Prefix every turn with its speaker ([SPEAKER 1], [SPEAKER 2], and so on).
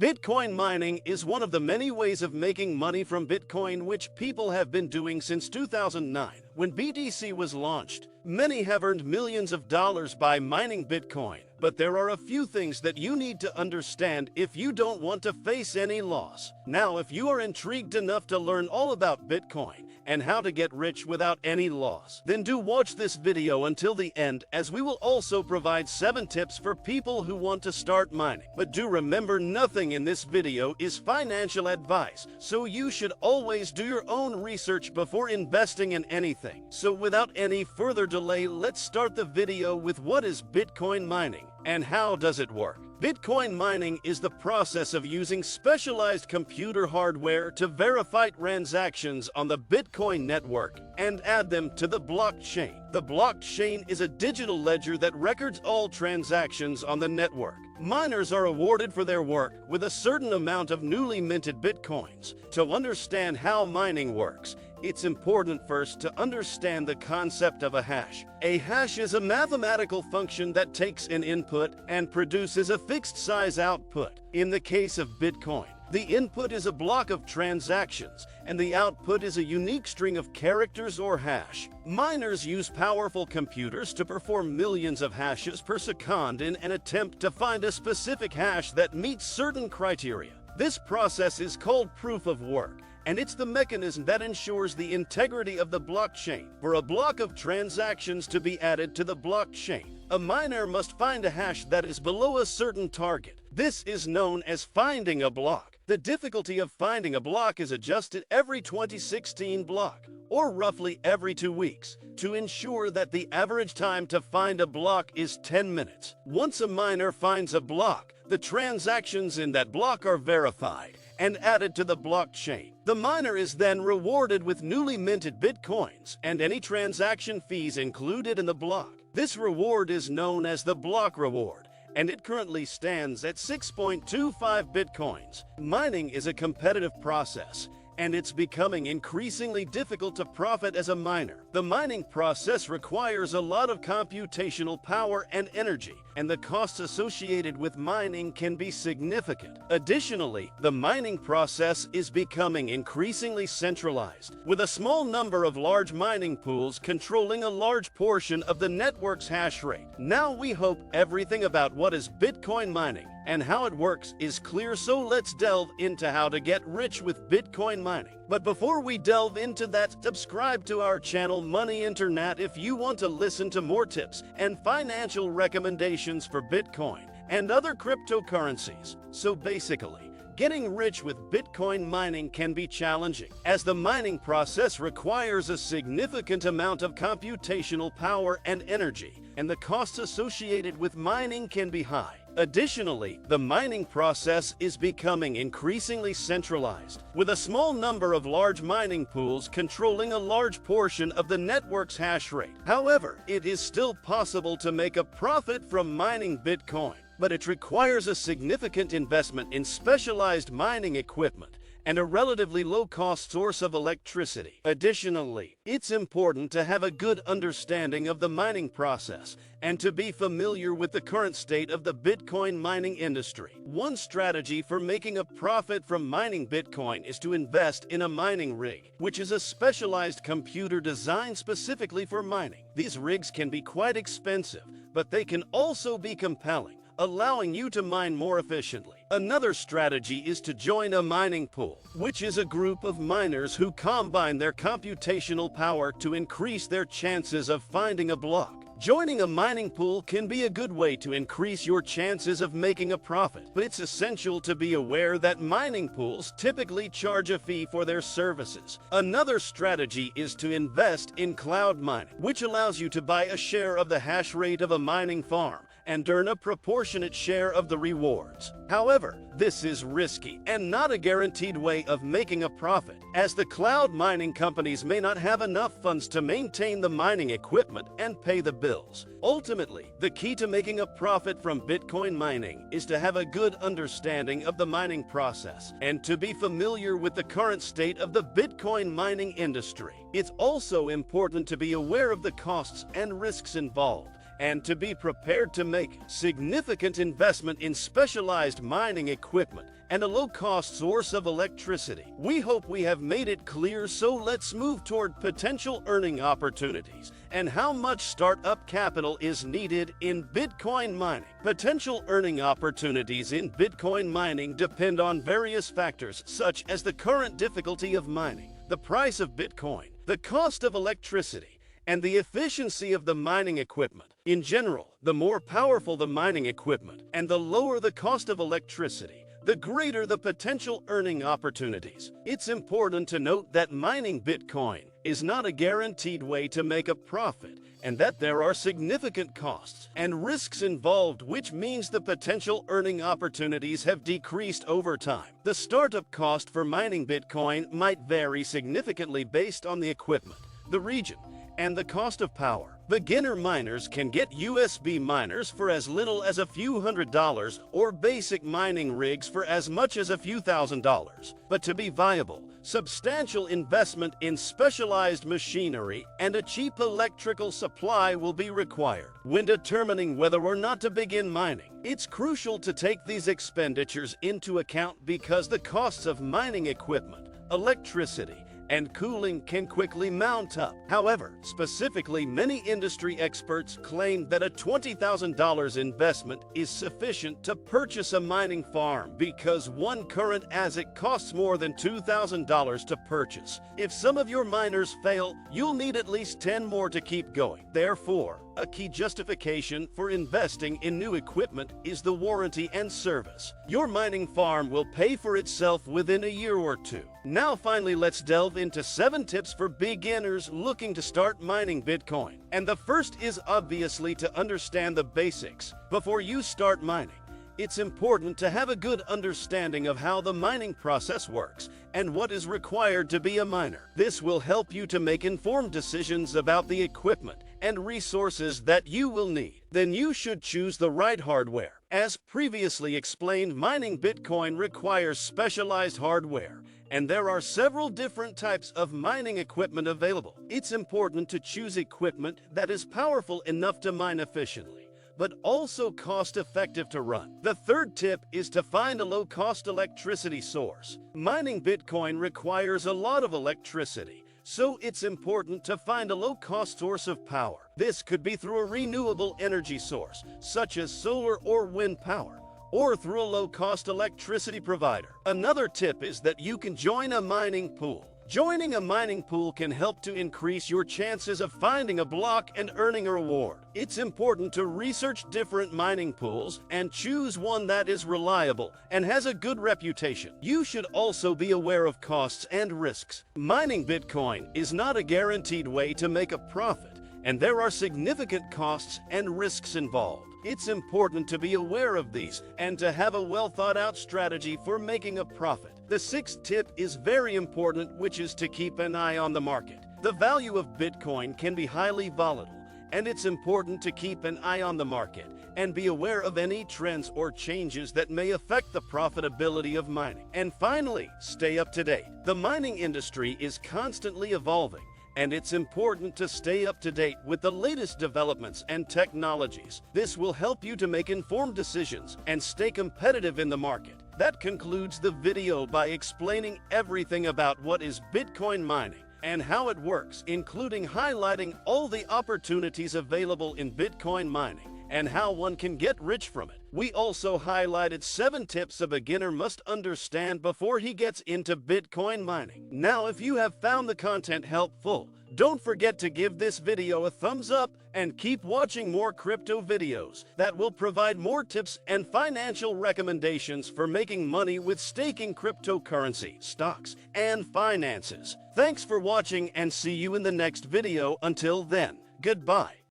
[SPEAKER 1] Bitcoin mining is one of the many ways of making money from Bitcoin which people have been doing since 2009, when BTC was launched. Many have earned millions of dollars by mining Bitcoin, but there are a few things that you need to understand if you don't want to face any loss. Now, if you are intrigued enough to learn all about Bitcoin and how to get rich without any loss, then do watch this video until the end, as we will also provide 7 tips for people who want to start mining. But do remember, nothing in this video is financial advice, so you should always do your own research before investing in anything. So without any further delay, let's start the video with what is Bitcoin mining and how does it work. Bitcoin mining is the process of using specialized computer hardware to verify transactions on the Bitcoin network and add them to the blockchain. The blockchain is a digital ledger that records all transactions on the network. Miners are awarded for their work with a certain amount of newly minted Bitcoins. To understand how mining works, it's important first to understand the concept of a hash. A hash is a mathematical function that takes an input and produces a fixed size output. In the case of Bitcoin, the input is a block of transactions, and the output is a unique string of characters or hash. Miners use powerful computers to perform millions of hashes per second in an attempt to find a specific hash that meets certain criteria. This process is called proof of work, and it's the mechanism that ensures the integrity of the blockchain. For a block of transactions to be added to the blockchain, a miner must find a hash that is below a certain target. This is known as finding a block. The difficulty of finding a block is adjusted every 2016 block, or roughly every 2 weeks, to ensure that the average time to find a block is 10 minutes. Once a miner finds a block, the transactions in that block are verified and added to the blockchain. The miner is then rewarded with newly minted Bitcoins and any transaction fees included in the block. This reward is known as the block reward, and it currently stands at 6.25 Bitcoins. Mining is a competitive process, and it's becoming increasingly difficult to profit as a miner. The mining process requires a lot of computational power and energy, and the costs associated with mining can be significant. Additionally, the mining process is becoming increasingly centralized, with a small number of large mining pools controlling a large portion of the network's hash rate. Now we hope everything about what is Bitcoin mining and how it works is clear, so let's delve into how to get rich with Bitcoin mining. But before we delve into that, subscribe to our channel Money Internet if you want to listen to more tips and financial recommendations for Bitcoin and other cryptocurrencies. So basically, getting rich with Bitcoin mining can be challenging, as the mining process requires a significant amount of computational power and energy, and the costs associated with mining can be high. Additionally, the mining process is becoming increasingly centralized, with a small number of large mining pools controlling a large portion of the network's hash rate. However, it is still possible to make a profit from mining Bitcoin, but it requires a significant investment in specialized mining equipment and a relatively low-cost source of electricity. Additionally, it's important to have a good understanding of the mining process and to be familiar with the current state of the Bitcoin mining industry. One strategy for making a profit from mining Bitcoin is to invest in a mining rig, which is a specialized computer designed specifically for mining. These rigs can be quite expensive, but they can also be compelling, allowing you to mine more efficiently. Another strategy is to join a mining pool, which is a group of miners who combine their computational power to increase their chances of finding a block. Joining a mining pool can be a good way to increase your chances of making a profit, but it's essential to be aware that mining pools typically charge a fee for their services. Another strategy is to invest in cloud mining, which allows you to buy a share of the hash rate of a mining farm and earn a proportionate share of the rewards. However, this is risky and not a guaranteed way of making a profit, as the cloud mining companies may not have enough funds to maintain the mining equipment and pay the bills. Ultimately, the key to making a profit from Bitcoin mining is to have a good understanding of the mining process and to be familiar with the current state of the Bitcoin mining industry. It's also important to be aware of the costs and risks involved and to be prepared to make significant investment in specialized mining equipment and a low-cost source of electricity. We hope we have made it clear, so let's move toward potential earning opportunities and how much startup capital is needed in Bitcoin mining. Potential earning opportunities in Bitcoin mining depend on various factors such as the current difficulty of mining, the price of Bitcoin, the cost of electricity, and the efficiency of the mining equipment. In general, the more powerful the mining equipment and the lower the cost of electricity, the greater the potential earning opportunities. It's important to note that mining Bitcoin is not a guaranteed way to make a profit, and that there are significant costs and risks involved, which means the potential earning opportunities have decreased over time. The startup cost for mining Bitcoin might vary significantly based on the equipment, the region, and the cost of power. Beginner miners can get USB miners for as little as a few $100s or basic mining rigs for as much as a few $1,000s. But to be viable, substantial investment in specialized machinery and a cheap electrical supply will be required. When determining whether or not to begin mining, it's crucial to take these expenditures into account because the costs of mining equipment, electricity, and cooling can quickly mount up. However, specifically, many industry experts claim that a $20,000 investment is sufficient to purchase a mining farm because one current ASIC costs more than $2,000 to purchase. If some of your miners fail, you'll need at least 10 more to keep going. Therefore, a key justification for investing in new equipment is the warranty and service. Your mining farm will pay for itself within a year or two. Now finally, let's delve into 7 tips for beginners looking to start mining Bitcoin. And the first is obviously to understand the basics. Before you start mining, it's important to have a good understanding of how the mining process works and what is required to be a miner. This will help you to make informed decisions about the equipment and resources that you will need. Then you should choose the right hardware. As previously explained, mining Bitcoin requires specialized hardware, and there are several different types of mining equipment available. It's important to choose equipment that is powerful enough to mine efficiently, but also cost-effective to run. The third tip is to find a low-cost electricity source. Mining Bitcoin requires a lot of electricity, so it's important to find a low-cost source of power. This could be through a renewable energy source, such as solar or wind power, or through a low-cost electricity provider. Another tip is that you can join a mining pool. Joining a mining pool can help to increase your chances of finding a block and earning a reward. It's important to research different mining pools and choose one that is reliable and has a good reputation. You should also be aware of costs and risks. Mining Bitcoin is not a guaranteed way to make a profit, and there are significant costs and risks involved. It's important to be aware of these and to have a well-thought-out strategy for making a profit. The sixth tip is very important, which is to keep an eye on the market. The value of Bitcoin can be highly volatile, and it's important to keep an eye on the market and be aware of any trends or changes that may affect the profitability of mining. And finally, stay up to date. The mining industry is constantly evolving, and it's important to stay up to date with the latest developments and technologies. This will help you to make informed decisions and stay competitive in the market. That concludes the video by explaining everything about what is Bitcoin mining and how it works, including highlighting all the opportunities available in Bitcoin mining and how one can get rich from it. We also highlighted 7 tips a beginner must understand before he gets into Bitcoin mining. Now, if you have found the content helpful, don't forget to give this video a thumbs up and keep watching more crypto videos that will provide more tips and financial recommendations for making money with staking cryptocurrency, stocks, and finances. Thanks for watching and see you in the next video. Until then, goodbye.